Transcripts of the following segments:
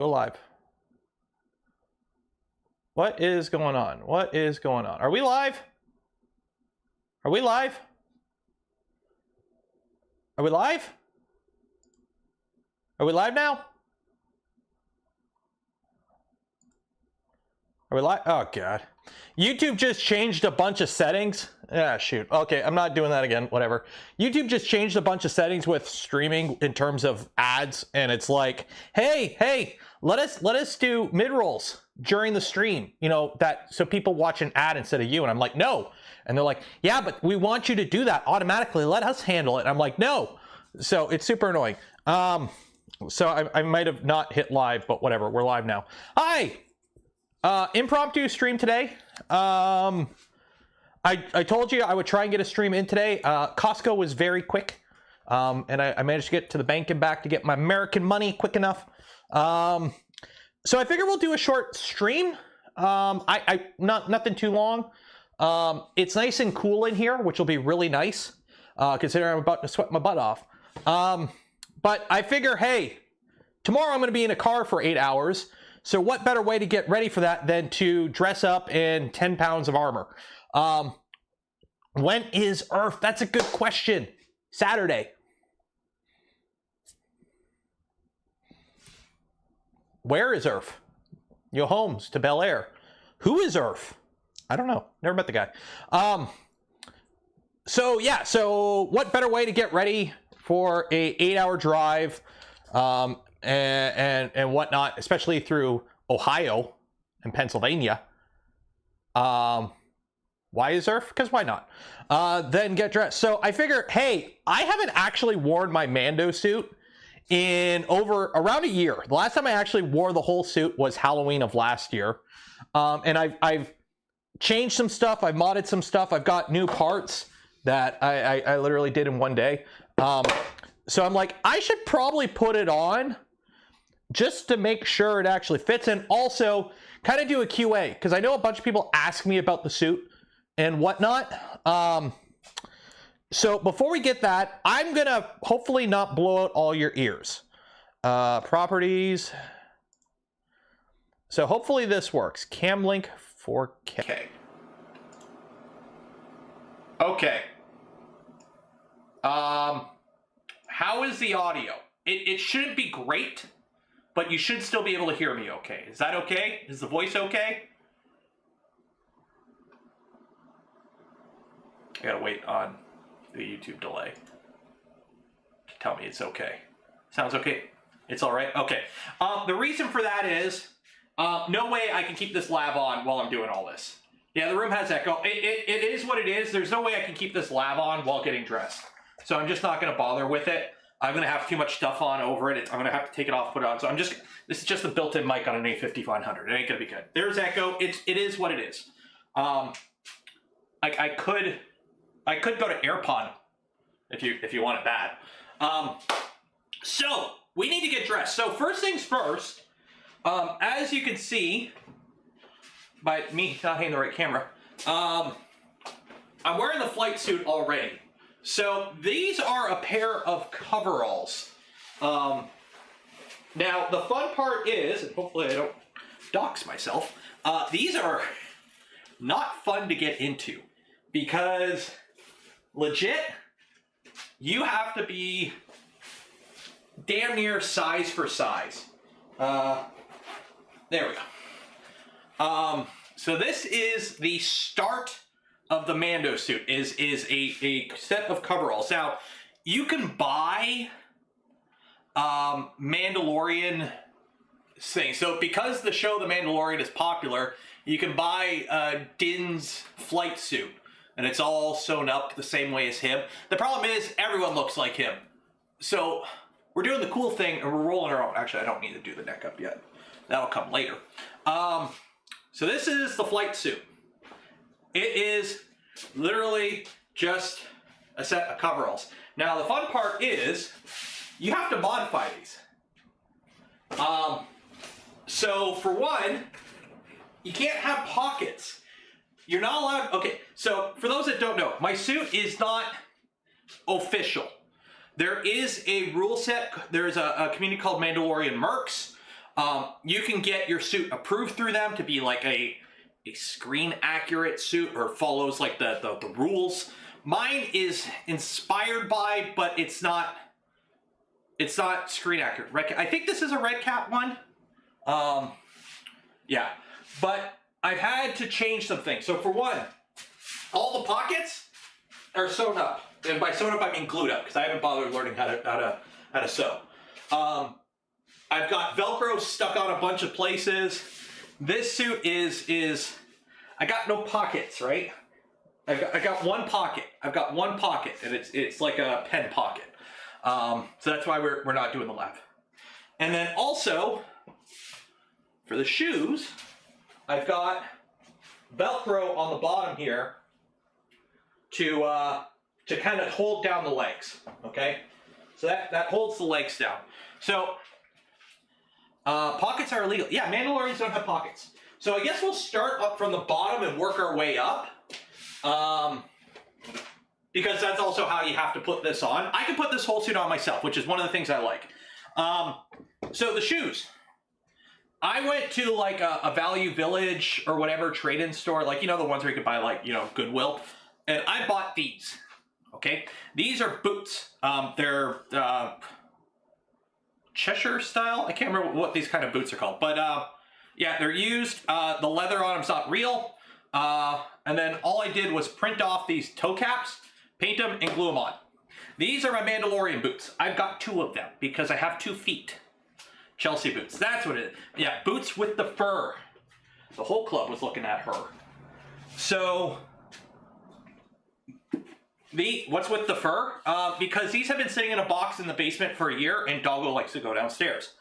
Go live. What is going on? What is going on? Are we live? Are we live? Are we live? Are we live now? Are we live? Oh, God. YouTube just changed a bunch of settings. Ah, shoot. Okay, I'm not doing that again. Whatever. YouTube just changed a bunch of settings with streaming in terms of ads, and it's like, hey, let us do mid-rolls during the stream. You know, that so people watch an ad instead of you. And I'm like, no. And they're like, yeah, but we want you to do that automatically. Let us handle it. And I'm like, no. So it's super annoying. So I might have not hit live, but whatever. We're live now. Hi. Impromptu stream today. I told you I would try and get a stream in today. Costco was very quick. And I managed to get to the bank and back to get my American money quick enough. So I figure we'll do a short stream. Nothing too long. It's nice and cool in here, which will be really nice, considering I'm about to sweat my butt off. But I figure, hey, tomorrow I'm going to be in a car for 8 hours. So what better way to get ready for that than to dress up in 10 pounds of armor? When is ERRF? That's a good question. Saturday. Where is ERRF? Yo Holmes to Bel Air. Who is ERRF? I don't know. Never met the guy. So yeah, so what better way to get ready for a 8-hour drive and whatnot, especially through Ohio and Pennsylvania. Why is ERRF? Because why not? Then get dressed. So I figure, hey, I haven't actually worn my Mando suit in around a year. The last time I actually wore the whole suit was Halloween of last year. And I've changed some stuff. I've modded some stuff. I've got new parts that I literally did in one day. So I'm like, I should probably put it on just to make sure it actually fits, and also kind of do a QA, because I know a bunch of people ask me about the suit and whatnot. So before we get that, I'm gonna hopefully not blow out all your ears. Properties. So hopefully this works. Cam link 4K. Okay. How is the audio? It shouldn't be great, but you should still be able to hear me okay. Is that okay? Is the voice okay? I gotta wait on the YouTube delay to tell me it's okay. Sounds okay? It's all right? Okay. The reason for that is, no way I can keep this lav on while I'm doing all this. Yeah, the room has echo. It is what it is. There's no way I can keep this lav on while getting dressed. So I'm just not going to bother with it. I'm going to have too much stuff on over it. I'm going to have to take it off, put it on. So this is just a built-in mic on an A5500. It ain't going to be good. There's echo. It is what it is. I could go to AirPod if you want it bad. So we need to get dressed. So first things first, as you can see by me not having the right camera, I'm wearing the flight suit already. So these are a pair of coveralls. Now the fun part is, and hopefully I don't dox myself, these are not fun to get into because legit, you have to be damn near size for size. There we go. So this is the start of the Mando suit, is a set of coveralls. Now, you can buy Mandalorian things. So because the show The Mandalorian is popular, you can buy Din's flight suit, and it's all sewn up the same way as him. The problem is everyone looks like him. So we're doing the cool thing, and we're rolling our own. Actually, I don't need to do the neck up yet. That'll come later. So this is the flight suit. It is literally just a set of coveralls. Now the fun part is you have to modify these. So for one, you can't have pockets. You're not allowed. Okay, so for those that don't know, my suit is not official. There is a rule set. There's a community called Mandalorian Mercs. You can get your suit approved through them to be like a screen accurate suit or follows like the rules. Mine is inspired by, but it's not screen accurate. I think this is a red cap one. Yeah, but I've had to change some things. So for one, all the pockets are sewn up, and by sewn up I mean glued up because I haven't bothered learning how to sew. I've got Velcro stuck on a bunch of places. This suit is I got no pockets, right? I got one pocket. I've got one pocket, and it's like a pen pocket. So that's why we're not doing the lap. And then also for the shoes, I've got Velcro on the bottom here to kind of hold down the legs. Okay, so that holds the legs down. So pockets are illegal. Yeah, Mandalorians don't have pockets. So I guess we'll start up from the bottom and work our way up. Because that's also how you have to put this on. I can put this whole suit on myself, which is one of the things I like. So the shoes. I went to like a Value Village or whatever trade-in store, like, you know, the ones where you could buy like, you know, Goodwill. And I bought these, okay? These are boots. They're Cheshire style. I can't remember what these kind of boots are called, but yeah, they're used. The leather on them's not real. And then all I did was print off these toe caps, paint them, and glue them on. These are my Mandalorian boots. I've got 2 of them because I have 2 feet. Chelsea boots. That's what it is. Yeah, boots with the fur. The whole club was looking at her. So, what's with the fur? Because these have been sitting in a box in the basement for a year, and Doggo likes to go downstairs.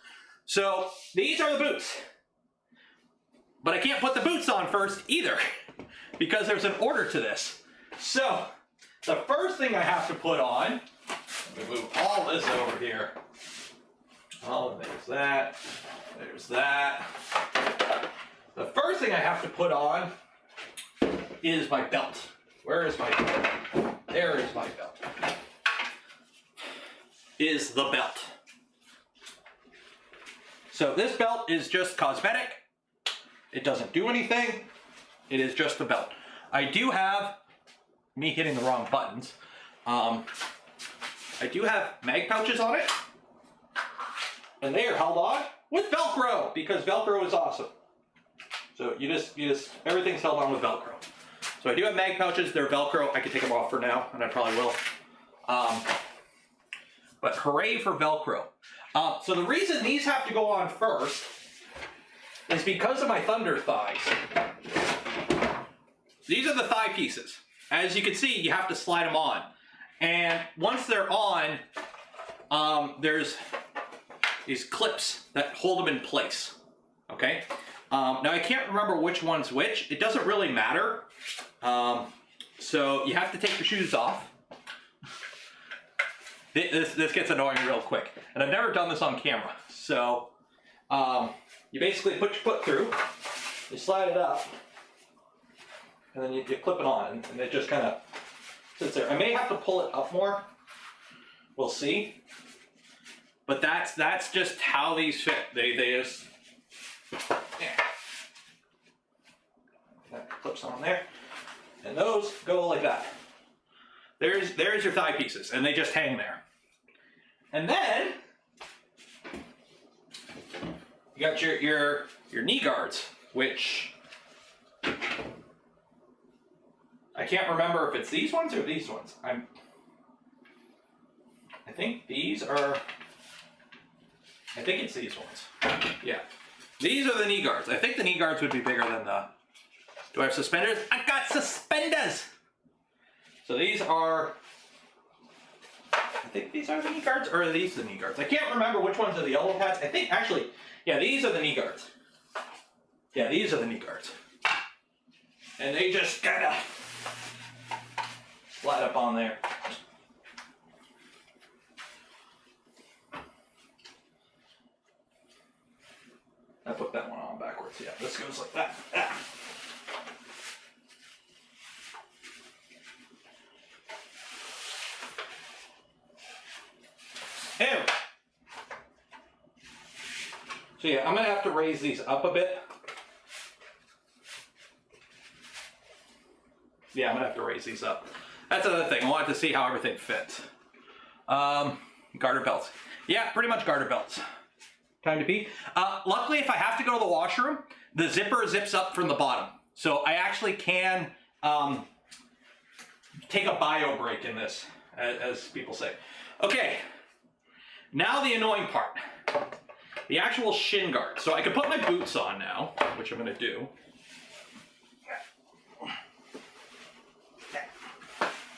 So, these are the boots. But I can't put the boots on first either, because there's an order to this. So, the first thing I have to put on, let me move all this over here. Oh, there's that. There's that. The first thing I have to put on is my belt. Where is my belt? There is my belt. Is the belt. So this belt is just cosmetic. It doesn't do anything. It is just the belt. I do have, me hitting the wrong buttons, I do have mag pouches on it. And they are held on with Velcro, because Velcro is awesome. So you just, everything's held on with Velcro. So I do have mag pouches, they're Velcro. I could take them off for now, and I probably will. But hooray for Velcro. So the reason these have to go on first is because of my thunder thighs. These are the thigh pieces. As you can see, you have to slide them on. And once they're on, there's these clips that hold them in place, okay? Now I can't remember which one's which. It doesn't really matter. So you have to take your shoes off. This gets annoying real quick. And I've never done this on camera. So you basically put your foot through, you slide it up, and then you clip it on, and it just kind of sits there. I may have to pull it up more. We'll see. But that's just how these fit. They just, yeah. That clips on there, and those go like that. There's your thigh pieces, and they just hang there. And then you got your knee guards, which I can't remember if it's these ones or these ones. I think these are. I think it's these ones. Yeah. These are the knee guards. I think the knee guards would be bigger than the... Do I have suspenders? I got suspenders! So these are... I think these are the knee guards, or are these the knee guards? I can't remember which ones are the yellow pads. I think, actually, yeah, these are the knee guards. Yeah, these are the knee guards. And they just kind of slide up on there. I put that one on backwards. Yeah, this goes like that. Ah. Ew. So yeah, I'm gonna have to raise these up a bit. Yeah, I'm gonna have to raise these up. That's another thing. I wanted to see how everything fits. Garter belts. Yeah, pretty much garter belts. Time to pee. Luckily, if I have to go to the washroom, the zipper zips up from the bottom. So I actually can take a bio break in this, as people say. Okay, now the annoying part. The actual shin guard. So I can put my boots on now, which I'm gonna do.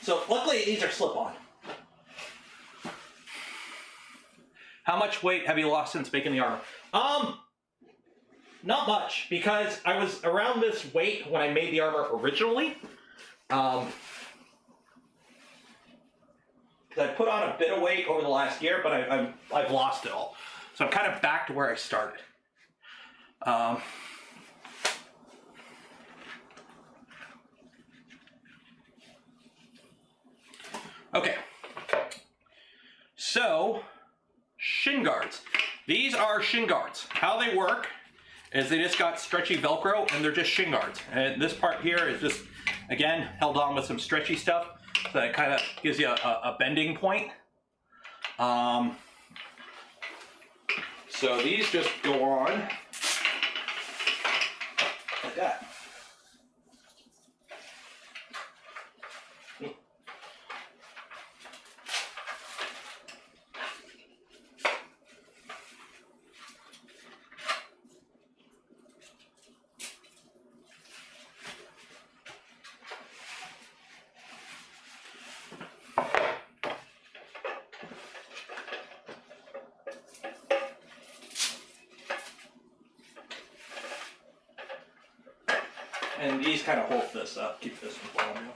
So luckily these are slip-on. How much weight have you lost since making the armor? Not much, because I was around this weight when I made the armor originally. I put on a bit of weight over the last year, but I've lost it all. So I'm kind of back to where I started. Okay. So, shin guards. These are shin guards. How they work is they just got stretchy Velcro and they're just shin guards. And this part here is just, again, held on with some stretchy stuff. So that kind of gives you a bending point. So these just go on like that. And these kind of hold this up, keep this from falling down.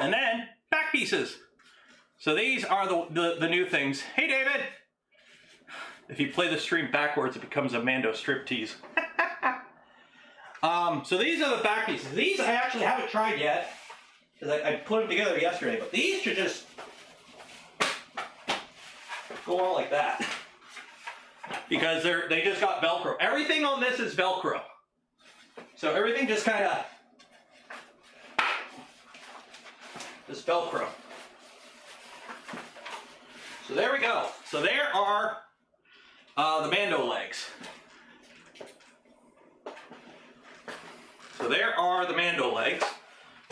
And then back pieces. So these are the new things. Hey David! If you play the stream backwards, it becomes a Mando striptease. So these are the back pieces. These I actually haven't tried yet, because I put them together yesterday, but these should just go on like that. Because they just got Velcro. Everything on this is Velcro. So everything just kind of, this Velcro. So there we go. So there are the Mando legs. So there are the Mando legs.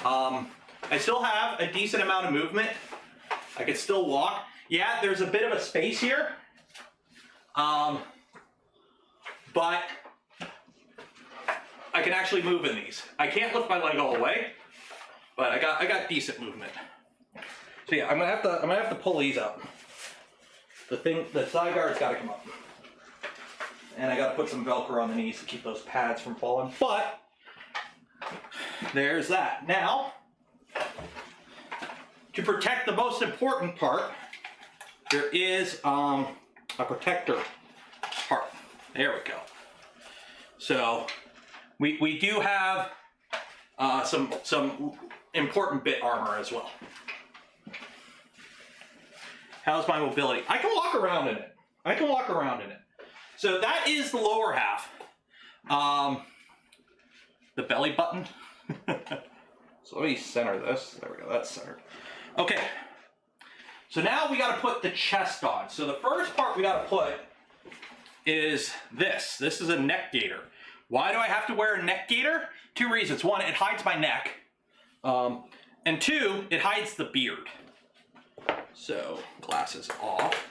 I still have a decent amount of movement. I could still walk. Yeah, there's a bit of a space here. But I can actually move in these. I can't lift my leg all the way, but I got decent movement. So yeah, I'm gonna have to pull these up. The side guard's gotta come up. And I gotta put some Velcro on the knees to keep those pads from falling. But there's that. Now, to protect the most important part, there is a protector part. There we go. So we do have some important bit armor as well. How's my mobility? I can walk around in it. I can walk around in it. So that is the lower half. The belly button. So let me center this. There we go, that's centered. Okay, so now we gotta put the chest on. So the first part we gotta put is this. This is a neck gaiter. Why do I have to wear a neck gaiter? Two reasons. One, it hides my neck. And two, it hides the beard. So, glasses off.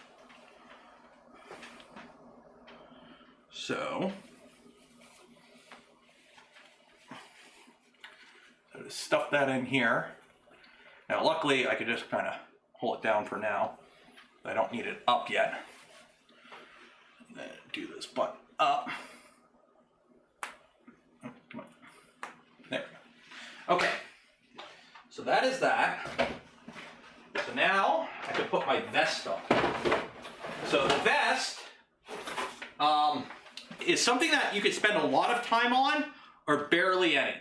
So, just stuff that in here. Now, luckily, I could just kind of hold it down for now. I don't need it up yet. And then do this button up. Oh, come on. There we go. Okay. So that is that. So now I can put my vest on. So the vest is something that you could spend a lot of time on or barely any.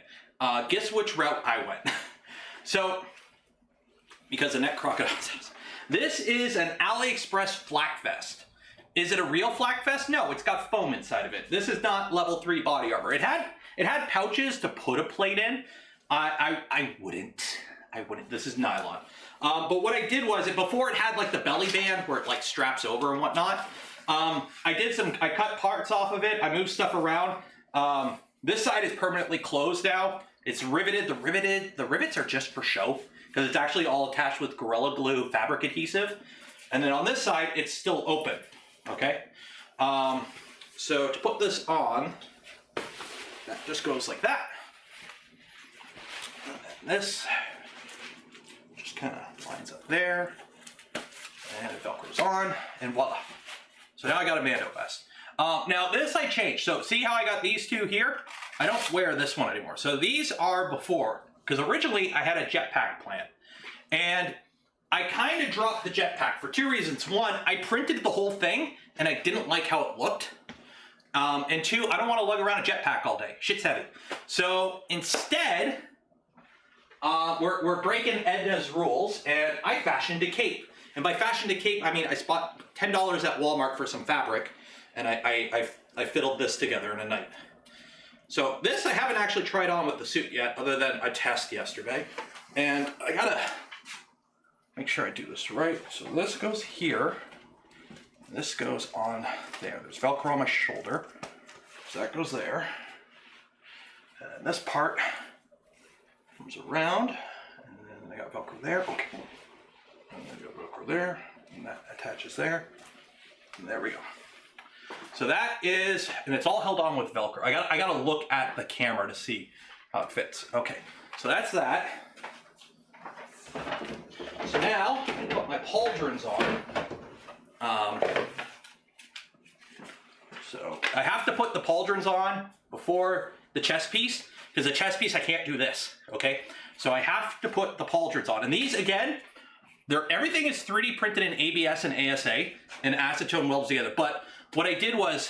Guess which route I went. So, because the neck crocodile's house. This is an AliExpress flak vest. Is it a real flak vest? No, it's got foam inside of it. This is not level 3 body armor. It had pouches to put a plate in. I wouldn't. This is nylon. But what I did was, before it had like the belly band where it like straps over and whatnot, I cut parts off of it. I moved stuff around. This side is permanently closed now. It's riveted. The rivets are just for show because it's actually all attached with Gorilla Glue fabric adhesive. And then on this side, it's still open. Okay. So to put this on, that just goes like that. And then this just kind of lines up there. And it Velcros on, and voila. So now I got a Mando vest. Now this I changed. So see how I got these two here? I don't wear this one anymore. So these are before, because originally I had a jetpack plan. And I kind of dropped the jetpack for 2 reasons. One, I printed the whole thing and I didn't like how it looked. And 2, I don't want to lug around a jetpack all day. Shit's heavy. So instead, we're breaking Edna's rules and I fashioned a cape. And by fashioned a cape, I mean I spot $10 at Walmart for some fabric, and I fiddled this together in a night. So this I haven't actually tried on with the suit yet, other than a test yesterday. And I gotta make sure I do this right. So this goes here, and this goes on there. There's Velcro on my shoulder, so that goes there. And this part comes around, and then I got Velcro there. Okay. And then I got Velcro there, and that attaches there. And there we go. So that is, and it's all held on with Velcro. I gotta look at the camera to see how it fits. Okay, so that's that. So now I put my pauldrons on. So I have to put the pauldrons on before the chest piece, because the chest piece I can't do this. Okay, so I have to put the pauldrons on, and these again, everything is 3D printed in ABS and ASA and acetone welds together. But what I did was,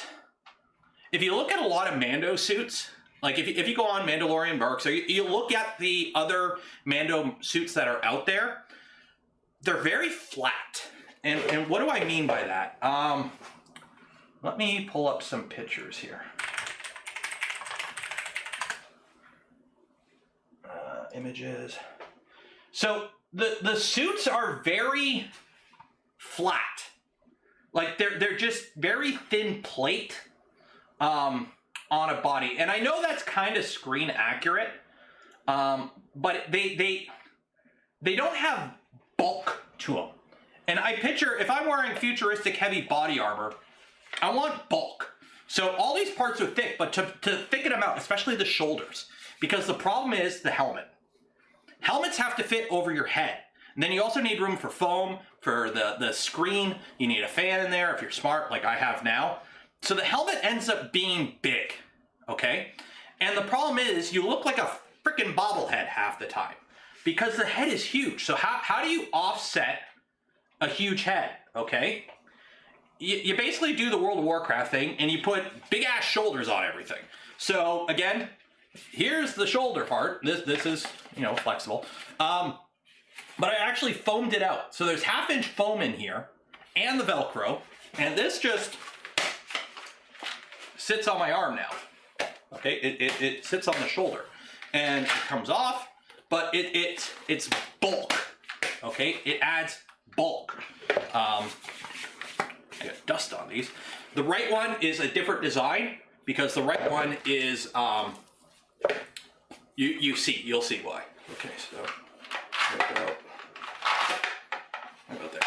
if you look at a lot of Mando suits, like if you go on Mandalorian Mercs, or you look at the other Mando suits that are out there, they're very flat. And what do I mean by that? Let me pull up some pictures here. Images. So the suits are very flat. Like they're just very thin plate on a body. And I know that's kind of screen accurate, but they don't have bulk to them. And I picture, if I'm wearing futuristic heavy body armor, I want bulk. So all these parts are thick, but to thicken them out, especially the shoulders, because the problem is the helmet. Helmets have to fit over your head. And then you also need room for foam, for the screen. You need a fan in there if you're smart, like I have now. So the helmet ends up being big, okay? And the problem is you look like a freaking bobblehead half the time because the head is huge. So how do you offset a huge head, okay? You basically do the World of Warcraft thing and you put big ass shoulders on everything. So again, here's the shoulder part. This is, you know, flexible. But I actually foamed it out. So there's 1/2 inch foam in here and the Velcro, and this just sits on my arm now. Okay, it sits on the shoulder and it comes off, but it's bulk. Okay, it adds bulk. I got dust on these. The right one is a different design because the right one is you'll see why. Okay, so about there.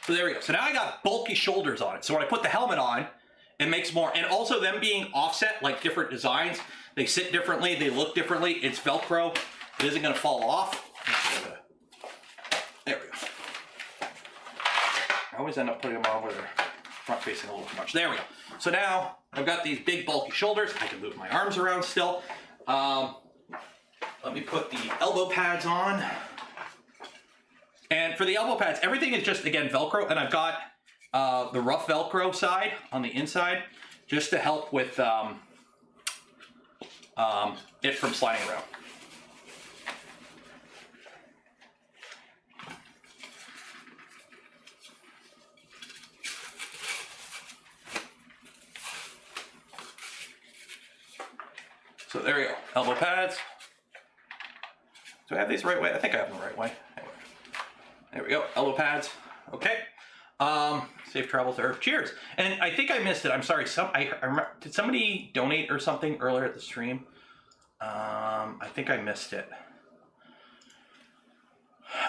So there we go. So now I got bulky shoulders on it. So when I put the helmet on, it makes more, and also them being offset like different designs, they sit differently, they look differently. It's Velcro. It isn't going to fall off. There we go. I always end up putting them on where they're front facing a little too much. There we go. So now I've got these big bulky shoulders. I can move my arms around still. Let me put the elbow pads on. And for the elbow pads, everything is just, again, Velcro. And I've got the rough Velcro side on the inside just to help with it from sliding around. So there we go, elbow pads. Do I have these the right way? I think I have them the right way. Anyway, there we go, elbow pads. Okay. Safe travels to Earth. Cheers. And I think I missed it. I'm sorry. I remember, did somebody donate or something earlier at the stream? I think I missed it.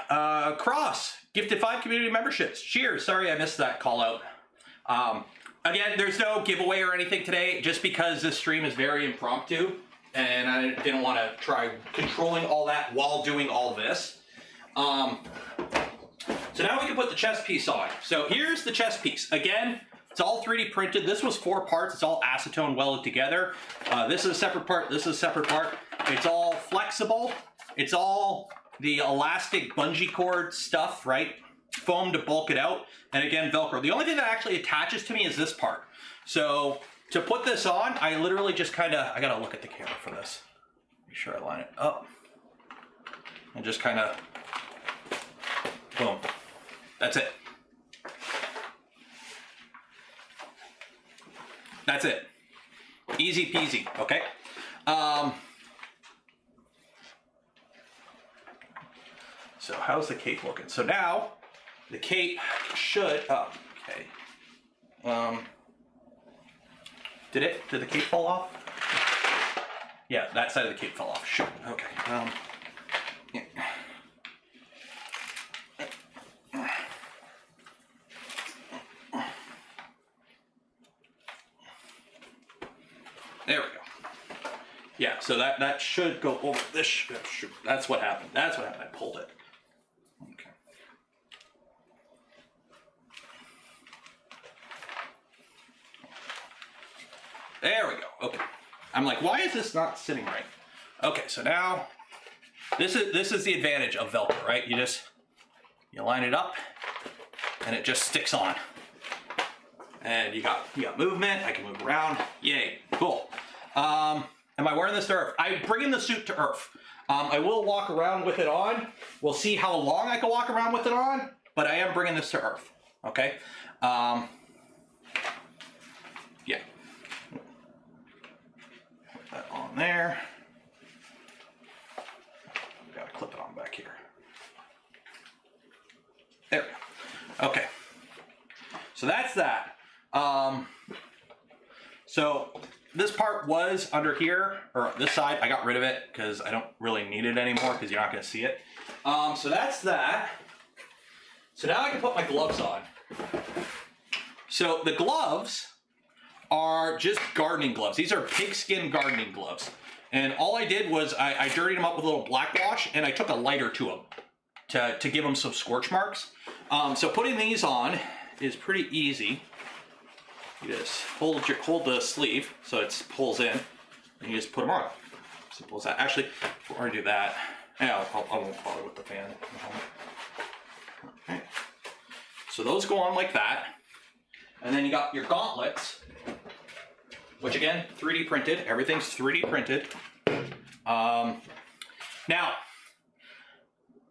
Cross gifted 5 community memberships. Cheers. Sorry, I missed that call out. Again, there's no giveaway or anything today, just because this stream is very impromptu, and I didn't want to try controlling all that while doing all this. So now we can put the chest piece on. So here's the chest piece. Again, it's all 3D printed. This was 4 parts. It's all acetone welded together. This is a separate part. This is a separate part. It's all flexible. It's all the elastic bungee cord stuff, right? Foam to bulk it out. And again, Velcro. The only thing that actually attaches to me is this part. So to put this on, I literally just kind of, I got to look at the camera for this. Make sure I line it up. And just kind of, boom. That's it. That's it. Easy peasy, okay? So how's the cape looking? So now the cape should, oh, okay. Did the cape fall off? Yeah, that side of the cape fell off. Shoot. Okay. Yeah. There we go. Yeah, so that should go over this. That's what happened. That's what happened. I pulled it. Okay. There we go. Okay. I'm like, why is this not sitting right? Okay, so now this is the advantage of Velcro, right? You line it up and it just sticks on. And you got movement. I can move around. Yay, cool. Am I wearing this to Earth? I'm bringing the suit to Earth. I will walk around with it on. We'll see how long I can walk around with it on, but I am bringing this to Earth. Okay. Yeah. Put that on there. Gotta clip it on back here. There we go. Okay. So that's that. So this part was under here, or this side. I got rid of it because I don't really need it anymore because you're not going to see it. So that's that. So now I can put my gloves on. So the gloves are just gardening gloves. These are pigskin gardening gloves. And all I did was I dirtied them up with a little black wash, and I took a lighter to them to give them some scorch marks. So putting these on is pretty easy. You just hold the sleeve so it pulls in, and you just put them on. Simple as that. Actually, before I do that, yeah, I won't bother with the fan. Okay. So those go on like that, and then you got your gauntlets, which again, 3D printed. Everything's 3D printed. Now,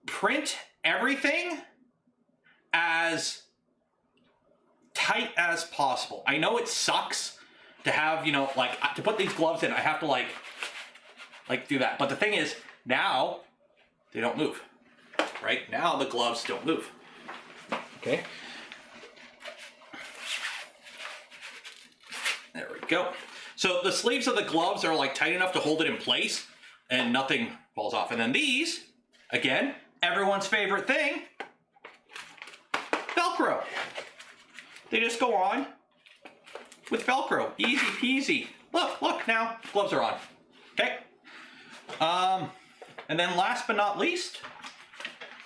print everything as tight as possible. I know it sucks to have, like, to put these gloves in, I have to like do that. But the thing is, now they don't move. Right? Now the gloves don't move. Okay? There we go. So the sleeves of the gloves are like tight enough to hold it in place and nothing falls off. And then these, again, everyone's favorite thing, Velcro. They just go on with Velcro. Easy peasy. Look now, gloves are on. Okay. And then last but not least,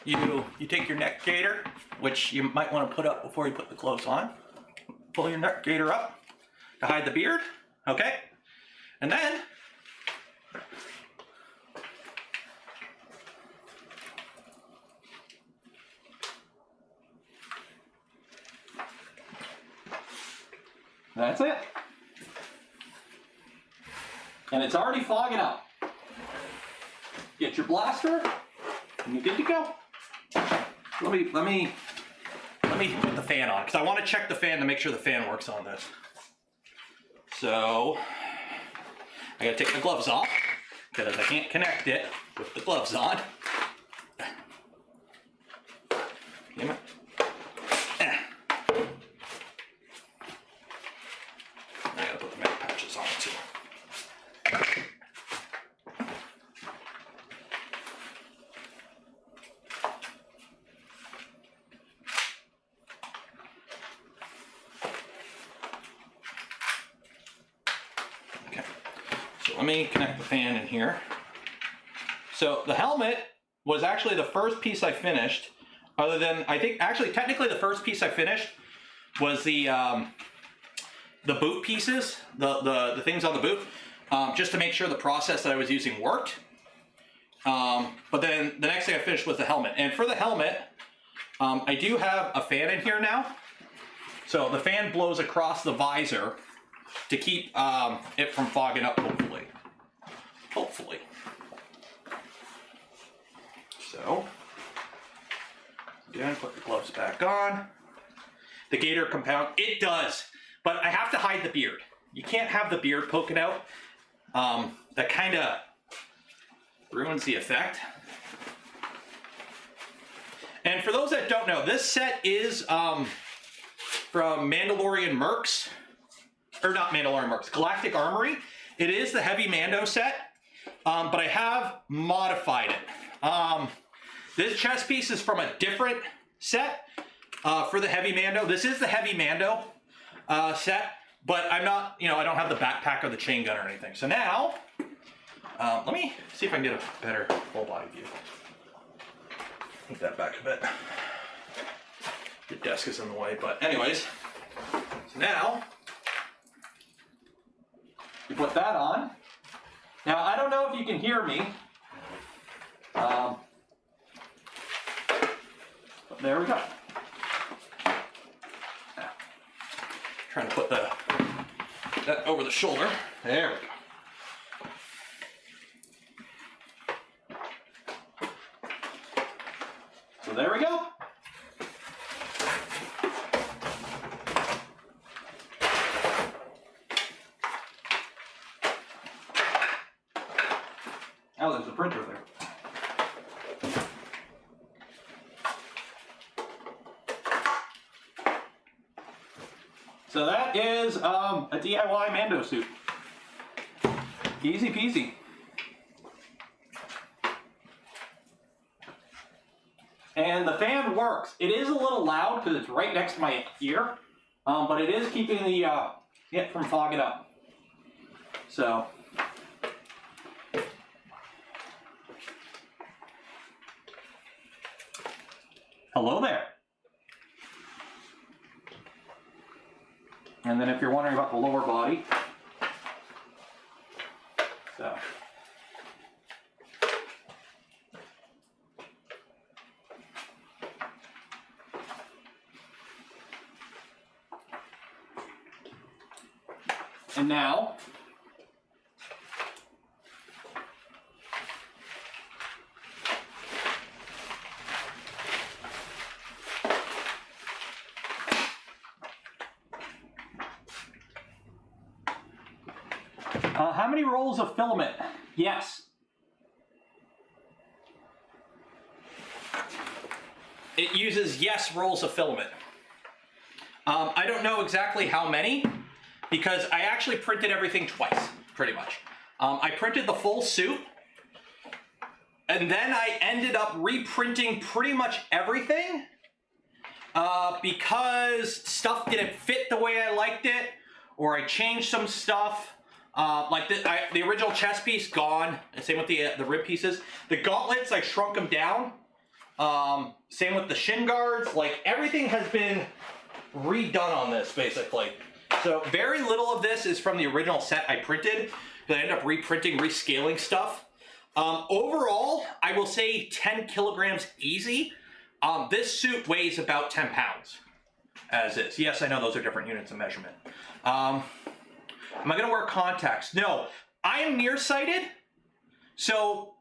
you take your neck gaiter, which you might want to put up before you put the gloves on. Pull your neck gaiter up to hide the beard. Okay. And then that's it. And it's already fogging up. Get your blaster, and you're good to go. Let me put the fan on, because I want to check the fan to make sure the fan works on this. So I gotta take the gloves off, because I can't connect it with the gloves on. Damn it. I gotta put the metal patches on it too. Okay, so let me connect the fan in here. So the helmet was actually the first piece I finished, other than, I think, actually, technically the first piece I finished was the boot pieces, the things on the boot, just to make sure the process that I was using worked. But then the next thing I finished was the helmet. And for the helmet, I do have a fan in here now. So the fan blows across the visor to keep it from fogging up, hopefully. Hopefully. So, again, put the gloves back on. The gator compound, it does, but I have to hide the beard. You can't have the beard poking out. That kind of ruins the effect. And for those that don't know, this set is from Mandalorian Mercs, or not Mandalorian Mercs, Galactic Armory. It is the Heavy Mando set, but I have modified it. This chest piece is from a different set for the Heavy Mando. This is the Heavy Mando set, but I'm not, I don't have the backpack or the chain gun or anything. So now, let me see if I can get a better full body view. Move that back a bit. The desk is in the way, but anyways. So now, you put that on. Now, I don't know if you can hear me. But there we go. Now, trying to put that over the shoulder. There we go. So there we go. Oh, there's a printer there. So that is a DIY Mando suit. Easy peasy. And the fan works. It is a little loud because it's right next to my ear, but it is keeping the it from fogging up. So. Hello there. And then if you're wondering about the lower body, so. And now, how many rolls of filament? Yes. It uses yes rolls of filament. I don't know exactly how many, because I actually printed everything twice, pretty much. I printed the full suit, and then I ended up reprinting pretty much everything because stuff didn't fit the way I liked it, or I changed some stuff. Like the original chest piece, gone. Same with the rib pieces. The gauntlets, I shrunk them down. Same with the shin guards. Like, everything has been redone on this, basically. So very little of this is from the original set I printed, but I ended up reprinting, rescaling stuff. Overall, I will say 10 kilograms easy. This suit weighs about 10 pounds, as is. Yes, I know those are different units of measurement. Am I gonna wear contacts? No. I am nearsighted, so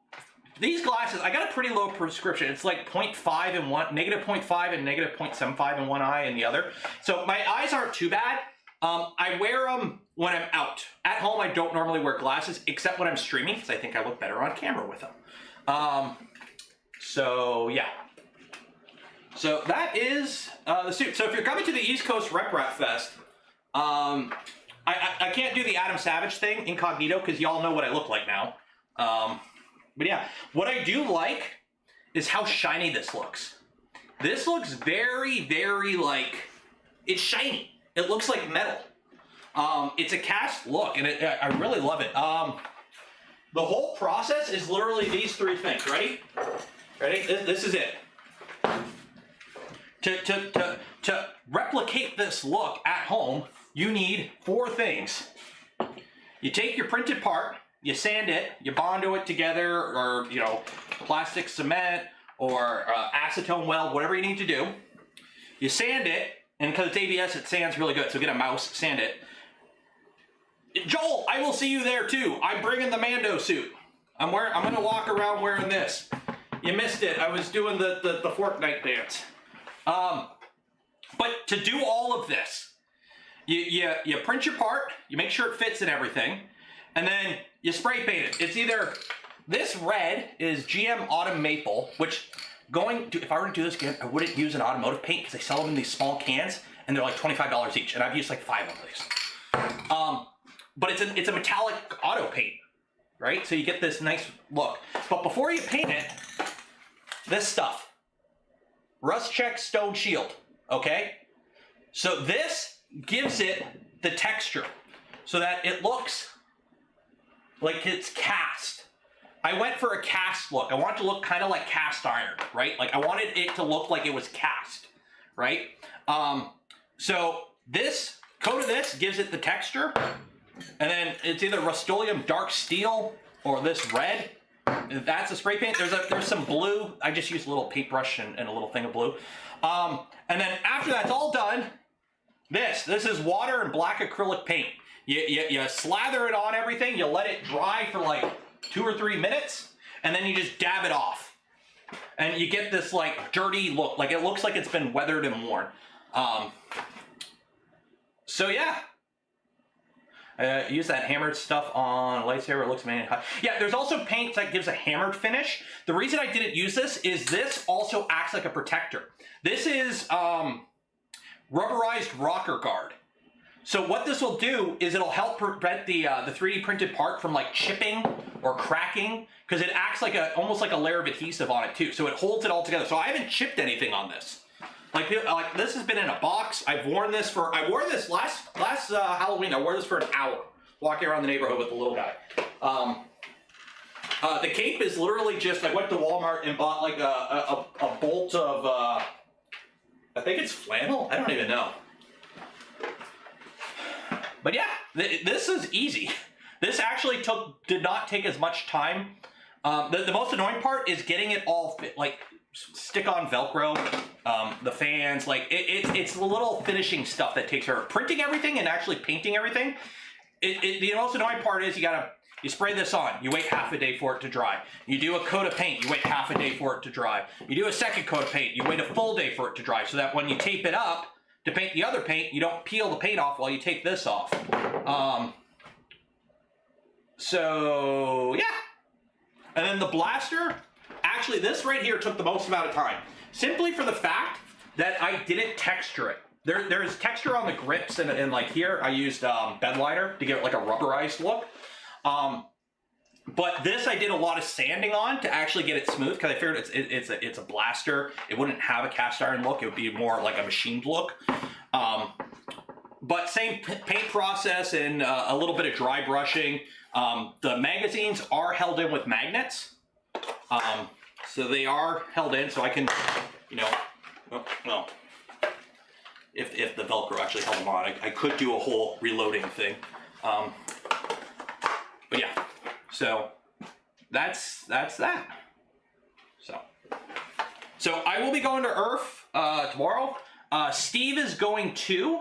these glasses, I got a pretty low prescription. It's like 0.5 in one, negative 0.5 and negative 0.75 in one eye and the other. So my eyes aren't too bad. I wear them when I'm out. At home, I don't normally wear glasses, except when I'm streaming, because I think I look better on camera with them. So yeah. So that is the suit. So if you're coming to the East Coast Rep Fest, I can't do the Adam Savage thing incognito because y'all know what I look like now. But yeah, what I do like is how shiny this looks. This looks very, very like, it's shiny. It looks like metal. It's a cast look, and I really love it. The whole process is literally these three things. Ready? Ready? This is it. To replicate this look at home, you need four things. You take your printed part, you sand it, you Mando it together, or plastic cement, or acetone weld, whatever you need to do. You sand it, and because it's ABS, it sands really good. So get a mouse, sand it. Joel, I will see you there too. I'm bringing the Mando suit. I'm gonna walk around wearing this. You missed it. I was doing the Fortnite dance. But to do all of this, you print your part, you make sure it fits and everything, and then you spray paint it. It's either, this red is GM Autumn Maple, which if I were to do this again, I wouldn't use an automotive paint because they sell them in these small cans and they're like $25 each, and I've used like 5 of these. But it's a metallic auto paint, right? So you get this nice look. But before you paint it, this stuff, Rust Check Stone Shield, okay? So this gives it the texture so that it looks like it's cast. I went for a cast look. I want it to look kind of like cast iron, right? Like I wanted it to look like it was cast, right? So this coat of this gives it the texture, and then it's either Rust-Oleum Dark Steel or this red. That's a spray paint. There's some blue. I just used a little paintbrush and a little thing of blue. And then after that's all done, this is water and black acrylic paint. You slather it on everything. You let it dry for like 2 or 3 minutes, and then you just dab it off, and you get this like dirty look. Like it looks like it's been weathered and worn. So yeah. Use that hammered stuff on a lightsaber. It looks amazing. Yeah, there's also paint that gives a hammered finish. The reason I didn't use this is this also acts like a protector. This is rubberized rocker guard. So what this will do is it'll help prevent the 3D printed part from like chipping or cracking, because it acts like almost like a layer of adhesive on it too. So it holds it all together. So I haven't chipped anything on this. Like this has been in a box. I wore this last Halloween. I wore this for an hour, walking around the neighborhood with the little guy. The cape is literally just, I went to Walmart and bought like a bolt of, I think it's flannel? I don't even know. But yeah, this is easy. This actually did not take as much time. The most annoying part is getting it all fit, like stick on Velcro, the fans, like it's the little finishing stuff that takes care of printing everything and actually painting everything. The most annoying part is you spray this on, you wait half a day for it to dry. You do a coat of paint, you wait half a day for it to dry. You do a second coat of paint, you wait a full day for it to dry, so that when you tape it up to paint the other paint, you don't peel the paint off while you take this off. So yeah. And then the blaster, actually this right here took the most amount of time, simply for the fact that I didn't texture it. There's texture on the grips, and like here I used bed liner to give it like a rubberized look. But this I did a lot of sanding on to actually get it smooth, because I figured it's a blaster. It wouldn't have a cast iron look. It would be more like a machined look. But same paint process and a little bit of dry brushing. The magazines are held in with magnets. So they are held in, so I can, well, if the Velcro actually held them on, I could do a whole reloading thing. But yeah, so that's that. So I will be going to ERRF tomorrow. Steve is going too.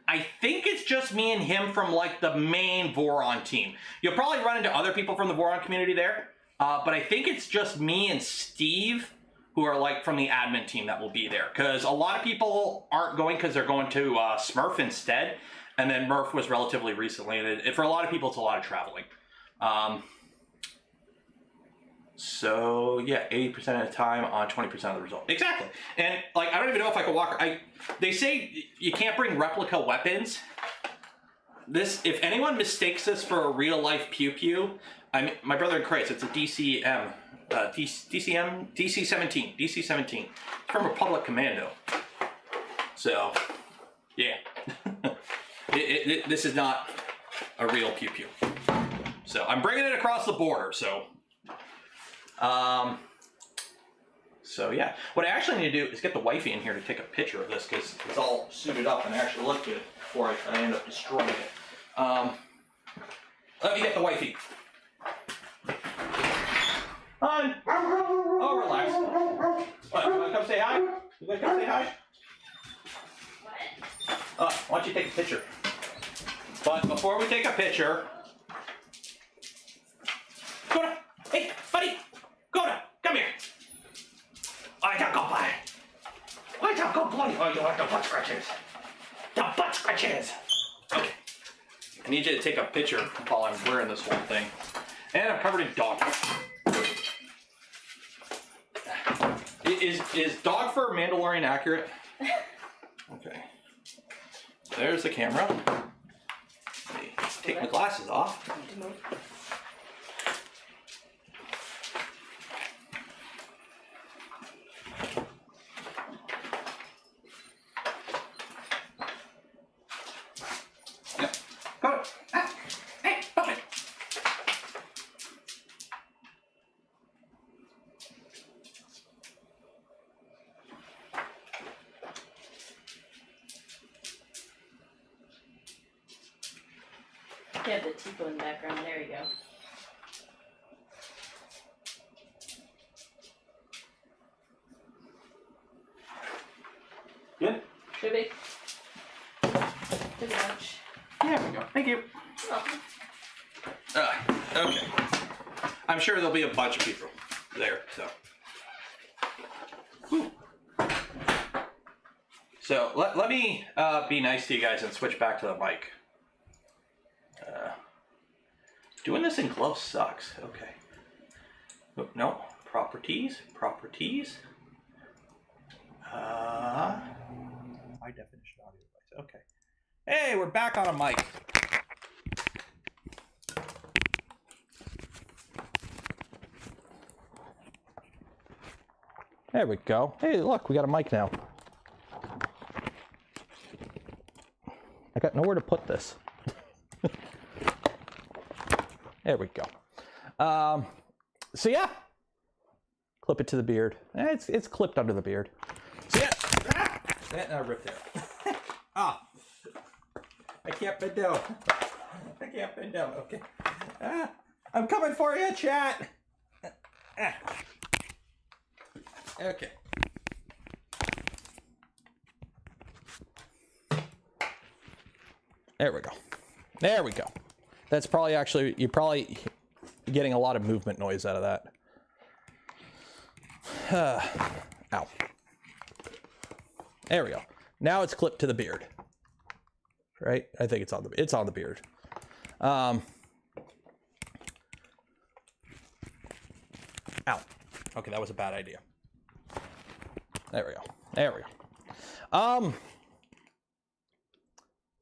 I think it's just me and him from like the main Voron team. You'll probably run into other people from the Voron community there, but I think it's just me and Steve who are like from the admin team that will be there. Because a lot of people aren't going because they're going to Smurf instead, and then Murph was relatively recently. And for a lot of people, it's a lot of traveling. So yeah, 80% of the time on 20% of the result. Exactly. And like, I don't even know if I can walk. They say you can't bring replica weapons. If anyone mistakes this for a real life pew pew, my brother in Christ, it's a DC-17. DC-17. It's from Republic Commando. So yeah, this is not a real pew pew. So I'm bringing it across the border. So yeah, what I actually need to do is get the wifey in here to take a picture of this because it's all suited up and actually look good before I end up destroying it. Let me get the wifey. Hon. Oh, relax. What, you wanna come say hi? You wanna come say hi? What? Why don't you take a picture? But before we take a picture, Coda, hey, buddy, Coda, come here. I don't go play. I don't go play. Oh, you want the butt scratches? The butt scratches. Okay. I need you to take a picture while I'm wearing this whole thing. And I'm covered in dog fur. Is dog fur Mandalorian accurate? Okay. There's the camera. Let me take my glasses off. You have the Tipo in the background. There you go. Good? Should be. Pretty much. There we go. Thank you. You're welcome. Okay. I'm sure there'll be a bunch of people there, so. Whew. So let me be nice to you guys and switch back to the mic. Doing this in gloves sucks. Okay. Oh, no. Properties. High definition audio device. Okay. Hey, we're back on a mic. There we go. Hey, look, we got a mic now. I got nowhere to put this. There we go. So yeah, clip it to the beard. It's clipped under the beard. So yeah, I ripped it out. I can't bend down. Okay. I'm coming for you, chat. Okay. There we go. That's probably actually, you're probably getting a lot of movement noise out of that. Ow. There we go. Now it's clipped to the beard. Right? I think it's on the beard. Ow. Okay, that was a bad idea. There we go.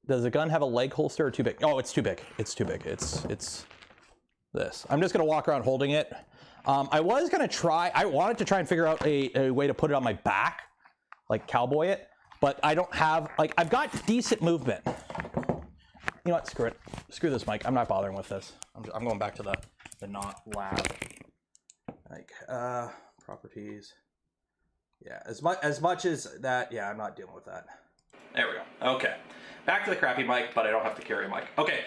Does the gun have a leg holster or too big? Oh, it's too big. It's this. I'm just gonna walk around holding it. I wanted to try and figure out a way to put it on my back, like cowboy it, but I don't have, like, I've got decent movement. You know what, screw it. Screw this mic, I'm not bothering with this. I'm going back to the not lab. Like, properties. Yeah, as much as that, yeah, I'm not dealing with that. There we go. Okay. Back to the crappy mic, but I don't have to carry a mic. Okay.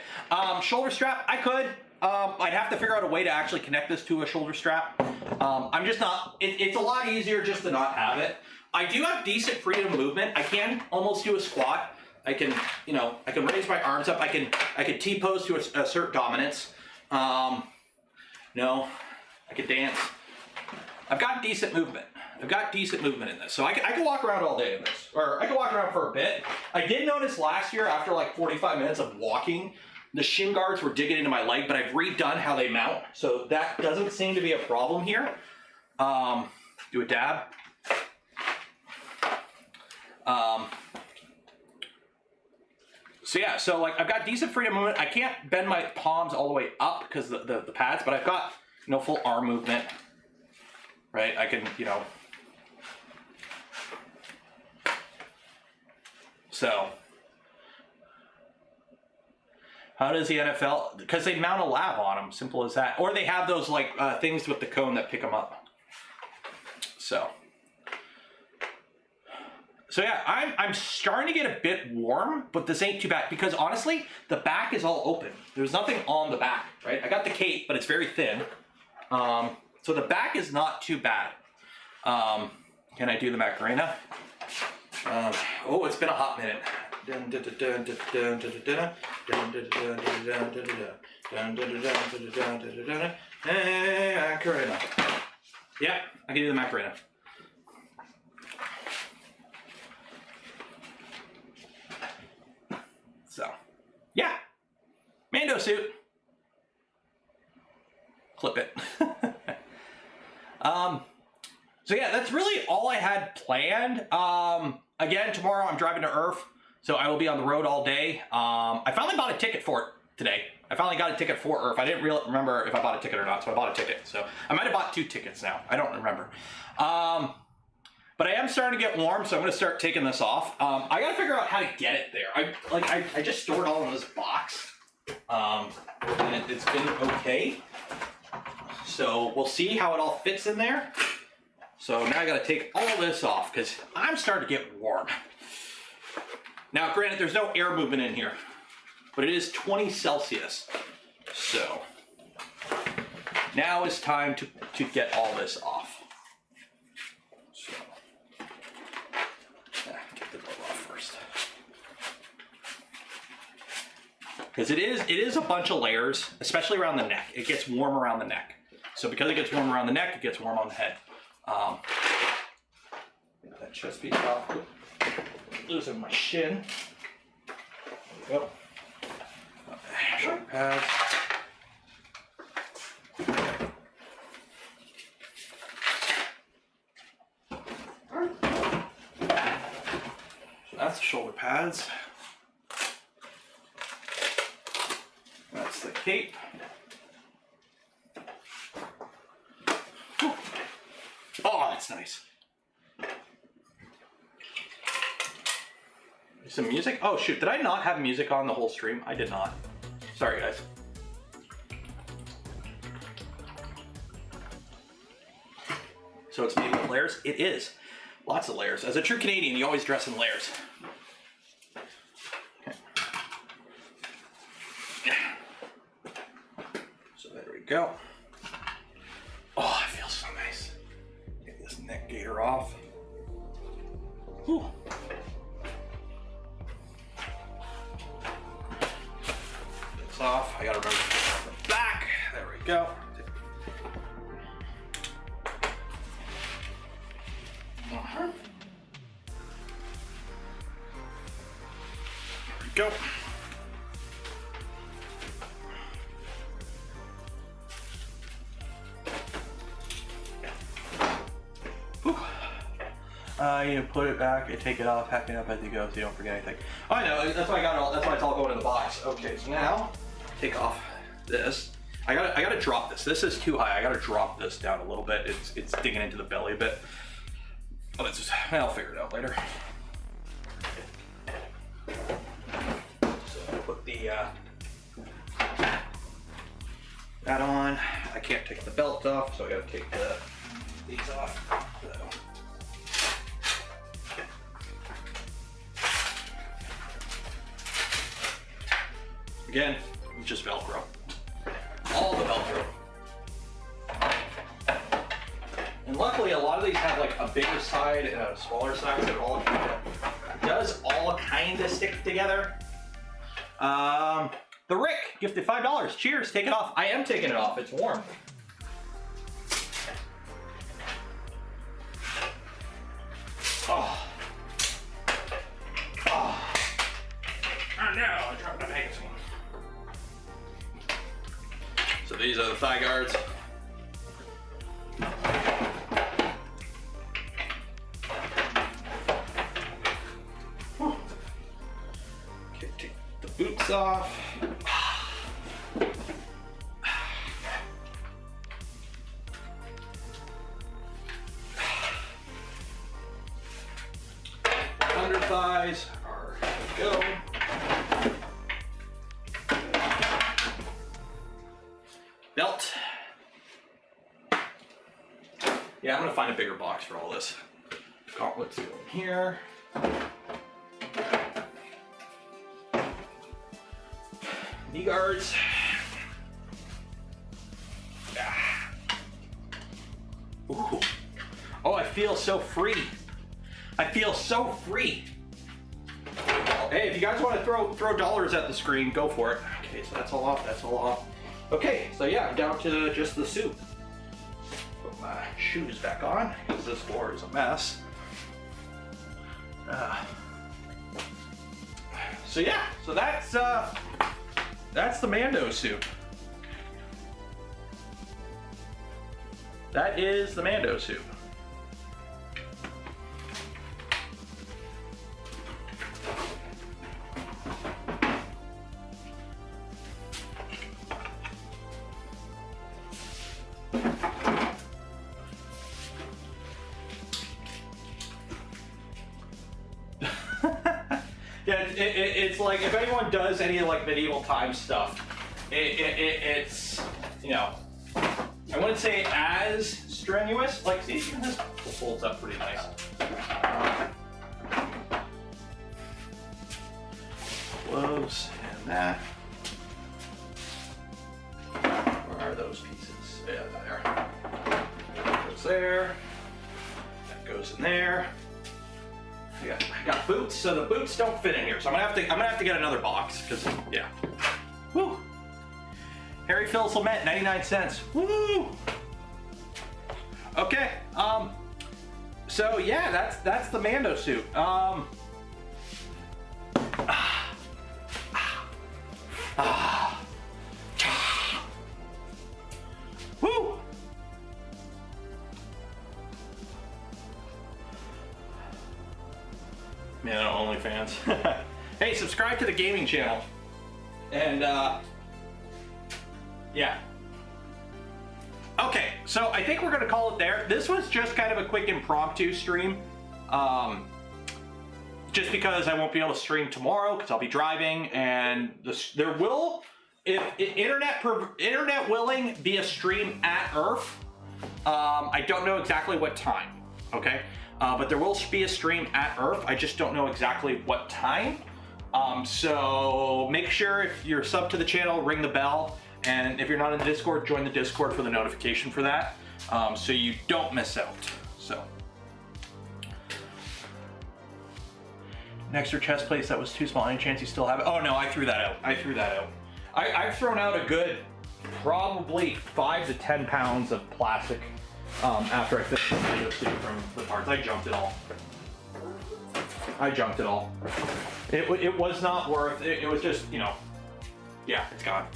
Shoulder strap, I could. I'd have to figure out a way to actually connect this to a shoulder strap. I'm just not, it's a lot easier just to not have it. I do have decent freedom of movement. I can almost do a squat. I can, you know, I can raise my arms up. I can T-pose to assert dominance. No, I can dance. I've got decent movement. I've got decent movement in this. So I can walk around all day in this. Or I can walk around for a bit. I did notice last year, after like 45 minutes of walking, the shin guards were digging into my leg, but I've redone how they mount. So that doesn't seem to be a problem here. Do a dab. So yeah, so like I've got decent freedom movement. I can't bend my palms all the way up because the pads, but I've got, you know, full arm movement, right? I can, you know. So how does the NFL, because they mount a lab on them, simple as that. Or they have those like things with the cone that pick them up. So yeah, I'm starting to get a bit warm, but this ain't too bad because honestly, the back is all open. There's nothing on the back, right? I got the cape, but it's very thin. So the back is not too bad. Can I do the Macarena? Oh, it's been a hot minute. Macarena. Yeah, I can do the Macarena. So, yeah, Mando suit. Clip it. So yeah, that's really all I had planned. Again, tomorrow I'm driving to ERRF, so I will be on the road all day. I finally bought a ticket for it today. I finally got a ticket for ERRF. I didn't remember if I bought a ticket or not, so I bought a ticket. So I might have bought 2 tickets now. I don't remember. But I am starting to get warm, so I'm going to start taking this off. I got to figure out how to get it there. I just stored all in this box, and it's been okay. So we'll see how it all fits in there. So now I got to take all this off because I'm starting to get warm. Now, granted, there's no air movement in here, but it is 20 Celsius. So now it's time to get all this off. Get the glove off first. Because it is a bunch of layers, especially around the neck. It gets warm around the neck. So because it gets warm around the neck, it gets warm on the head. Get that chest piece off. Losing my shin. There we go. Shoulder pads. So that's the shoulder pads. That's the cape. Whew. Oh, that's nice. Some music? Oh shoot, did I not have music on the whole stream? I did not. Sorry guys. So it's made with layers? It is. Lots of layers. As a true Canadian, you always dress in layers. Okay. So there we go. Oh, it feels so nice. Get this neck gaiter off. Whew. This off. I gotta remember to put it on the back. There we go. There we go. You put it back and take it off, hack it up as you go so you don't forget anything. Oh, I know, that's why I got it all, that's why it's all going in the box. Okay, so now take off this. I gotta drop this. This is too high. I gotta drop this down a little bit. It's digging into the belly a bit. Oh, that's just, I'll figure it out later. So I'll put the that on. I can't take the belt off, so I gotta take these off. So. Again, it's just Velcro. All the Velcro. And luckily, a lot of these have like a bigger side and a smaller side, so they're all does all kind of stick together. The Rick gifted $5. Cheers, take it off. I am taking it off, it's warm. Oh. Oh. Oh no, I dropped my magazine. So these are the thigh guards. Whew. Okay, take the boots off. Under thighs are good to go. Belt. Yeah, I'm gonna find a bigger box for all this. Gauntlets go in here. Knee guards. Ah. Ooh. Oh, I feel so free. I feel so free. Hey, if you guys want to throw dollars at the screen, go for it. Okay, so that's all off. That's all off. Okay, so yeah, I'm down to just the suit. Put my shoes back on because this floor is a mess. So yeah, so that's the Mando suit. That is the Mando suit. Yeah, it's like if anyone does any like medieval time stuff, it's, you know, I wouldn't say as strenuous. Like, see, even this folds up pretty nice. Gloves and that. Where are those pieces? Yeah, there. That goes there. That goes in there. I got boots, so the boots don't fit in here. So I'm gonna have to get another box because yeah. Woo. Harry filament, 99 cents. Woo. Okay. So yeah, that's the Mando suit. Woo. Man, OnlyFans. Hey, subscribe to the gaming channel. And yeah. Okay, so I think we're gonna call it there. This was just kind of a quick impromptu stream. Just because I won't be able to stream tomorrow because I'll be driving, and there will, if internet willing, be a stream at ERRF. I don't know exactly what time. Okay. But there will be a stream at ERRF. I just don't know exactly what time. So make sure if you're sub to the channel, ring the bell. And if you're not in the Discord, join the Discord for the notification for that. So you don't miss out. So. An extra chest plate that was too small. Any chance you still have it? Oh no, I threw that out. I've thrown out a good, probably 5 to 10 pounds of plastic. After I finished the Mando suit from the parts, I junked it all. It was not worth it. It was just, you know, yeah, it's gone.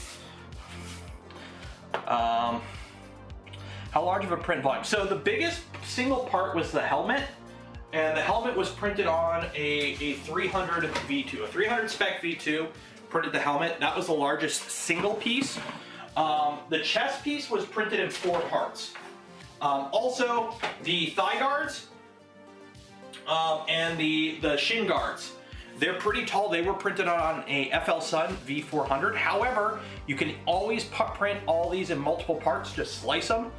How large of a print volume? So the biggest single part was the helmet, and the helmet was printed on a 300 V2, a 300 spec V2. Printed the helmet. That was the largest single piece. The chest piece was printed in 4 parts. Also, the thigh guards and the shin guards, they're pretty tall. They were printed on a FL Sun V400. However, you can always print all these in multiple parts. Just slice them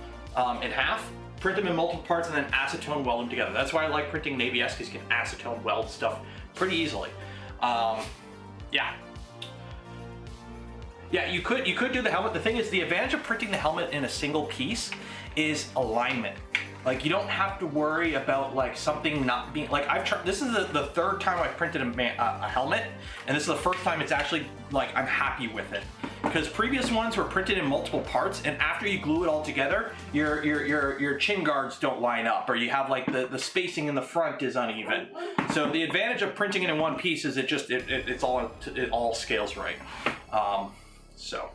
in half, print them in multiple parts, and then acetone weld them together. That's why I like printing in ABS, because you can acetone weld stuff pretty easily. Yeah. Yeah, you could do the helmet. The thing is, the advantage of printing the helmet in a single piece is alignment. Like, you don't have to worry about like something not being like I've tried. This is the third time I've printed a helmet, and this is the first time it's actually like I'm happy with it. Because previous ones were printed in multiple parts, and after you glue it all together, your chin guards don't line up, or you have like the spacing in the front is uneven. So the advantage of printing it in one piece is it all scales right. So.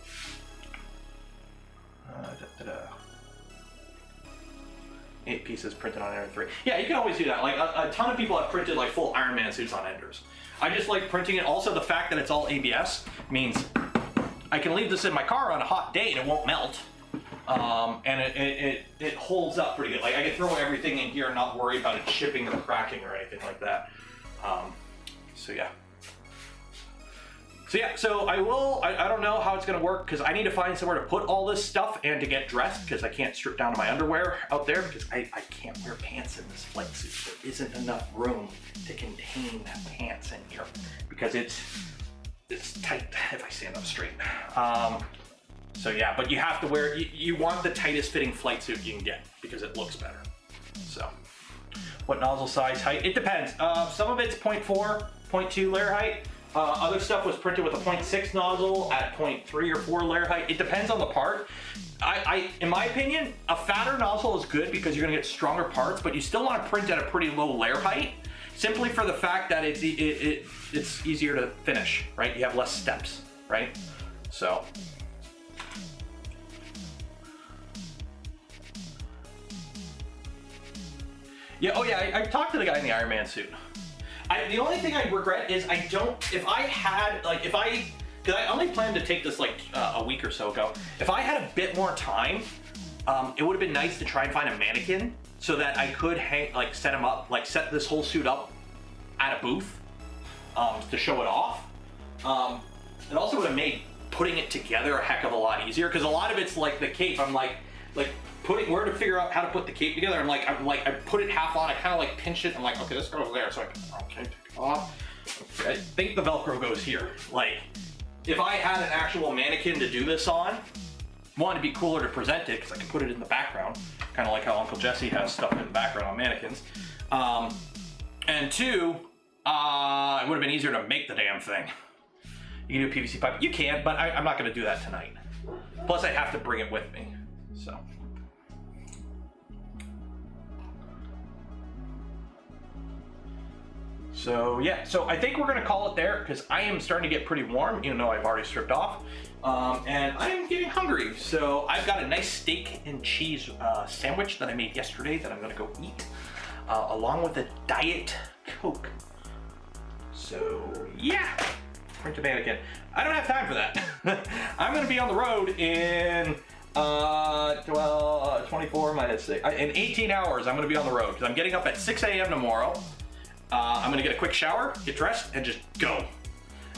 8 pieces printed on Ender 3. Yeah, you can always do that. Like a ton of people have printed like full Iron Man suits on Enders. I just like printing it. Also, the fact that it's all ABS means I can leave this in my car on a hot day and it won't melt. And it holds up pretty good. Like I can throw everything in here and not worry about it chipping or cracking or anything like that. So yeah. So I don't know how it's gonna work because I need to find somewhere to put all this stuff and to get dressed because I can't strip down to my underwear out there because I can't wear pants in this flight suit. There isn't enough room to contain pants in here because it's tight if I stand up straight. So yeah, but you have to wear, you want the tightest fitting flight suit you can get because it looks better. So what nozzle size height? It depends. Some of it's 0.4, 0.2 layer height. Other stuff was printed with a 0.6 nozzle at 0.3 or 4 layer height. It depends on the part. In my opinion, a fatter nozzle is good because you're gonna get stronger parts, but you still want to print at a pretty low layer height, simply for the fact that it's easier to finish, right? You have less steps, right? So. Yeah, oh yeah, I talked to the guy in the Iron Man suit. The only thing I regret is because I only planned to take this like a week or so ago. If I had a bit more time, it would have been nice to try and find a mannequin so that I could set him up, like set this whole suit up at a booth to show it off. It also would have made putting it together a heck of a lot easier because a lot of it's like the cape. I'm like where to figure out how to put the cape together. I put it half on. I kind of like pinch it. I'm like, okay, this goes there. So take it off. Okay, I think the Velcro goes here. Like, if I had an actual mannequin to do this on, one, it'd be cooler to present it because I can put it in the background, kind of like how Uncle Jesse has stuff in the background on mannequins. And two, it would have been easier to make the damn thing. You can do PVC pipe. You can, but I'm not going to do that tonight. Plus, I have to bring it with me. So yeah, so I think we're gonna call it there because I am starting to get pretty warm, even though I've already stripped off, and I am getting hungry. So I've got a nice steak and cheese sandwich that I made yesterday that I'm gonna go eat, along with a Diet Coke. So yeah, print a mannequin. I don't have time for that. I'm gonna be on the road in 24 minus 6. In 18 hours, I'm gonna be on the road because I'm getting up at 6 a.m. tomorrow. I'm gonna get a quick shower, get dressed, and just go.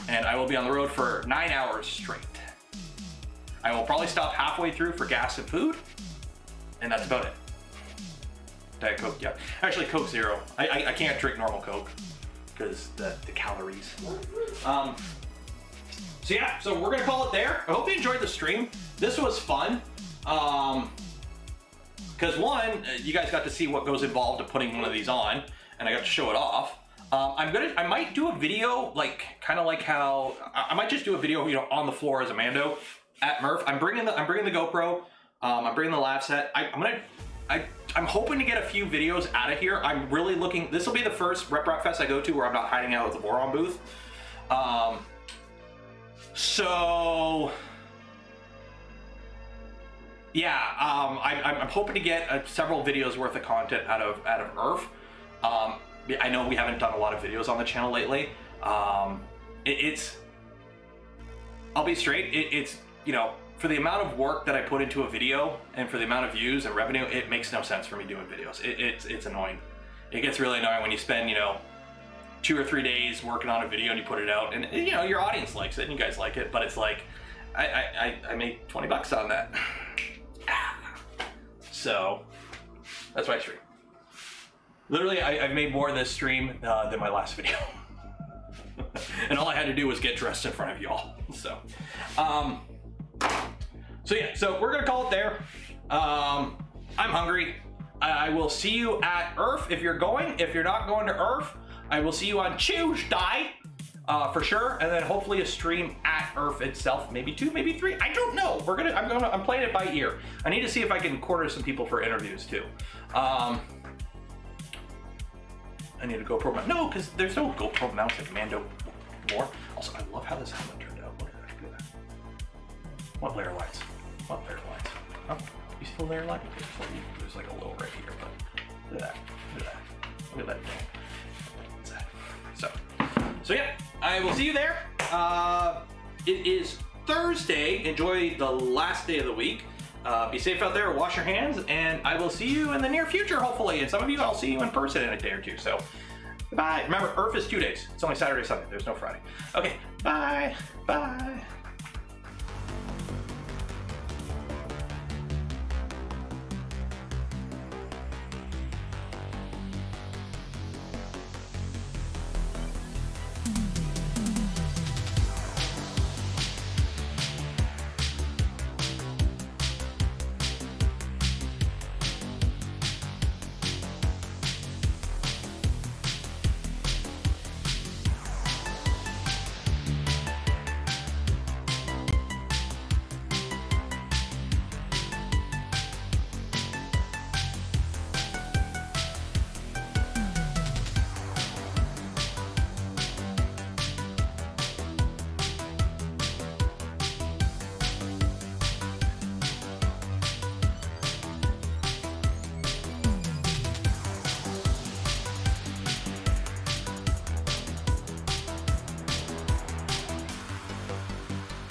And I will be on the road for 9 hours straight. I will probably stop halfway through for gas and food, and that's about it. Diet Coke, yeah. Actually, Coke Zero. I can't drink normal Coke because the calories. So yeah, so we're gonna call it there. I hope you enjoyed the stream. This was fun. Because one, you guys got to see what goes involved to putting one of these on, and I got to show it off. I might do a video, like, kind of like how, I might just do a video, you know, on the floor as a Mando at Murph. I'm bringing the GoPro, I'm bringing the lav set. I'm hoping to get a few videos out of here. I'm really looking, this will be the first Rep Rap Fest I go to where I'm not hiding out at the Boron booth. So, yeah, I'm hoping to get several videos worth of content out of ERRF. I know we haven't done a lot of videos on the channel lately. I'll be straight, it's, you know, for the amount of work that I put into a video and for the amount of views and revenue, it makes no sense for me doing videos. It's annoying. It gets really annoying when you spend, you know, 2 or 3 days working on a video and you put it out and, you know, your audience likes it and you guys like it, but it's like, I made 20 bucks on that. So that's why I stream. Literally, I've made more in this stream than my last video. And all I had to do was get dressed in front of y'all. So yeah, so we're gonna call it there. I'm hungry. I will see you at ERRF if you're going. If you're not going to ERRF, I will see you on Tuesday for sure, and then hopefully a stream at ERRF itself, maybe 2, maybe 3. I don't know. I'm playing it by ear. I need to see if I can corner some people for interviews too. I need a GoPro mount. No, because there's no GoPro mounts in Mando more. Also, I love how this helmet turned out. Look at that. Look at that. What layer lines? What layer lines? Oh, you see the layer line? There's like a little right here, but look at that. Look at that. Look at that thing. What's that? So yeah, I will see you there. It is Thursday. Enjoy the last day of the week. Be safe out there, wash your hands, and I will see you in the near future, hopefully. And some of you, I'll see you in person in a day or two. So, bye. Remember, ERRF is 2 days. It's only Saturday, Sunday. There's no Friday. Okay, bye. Bye.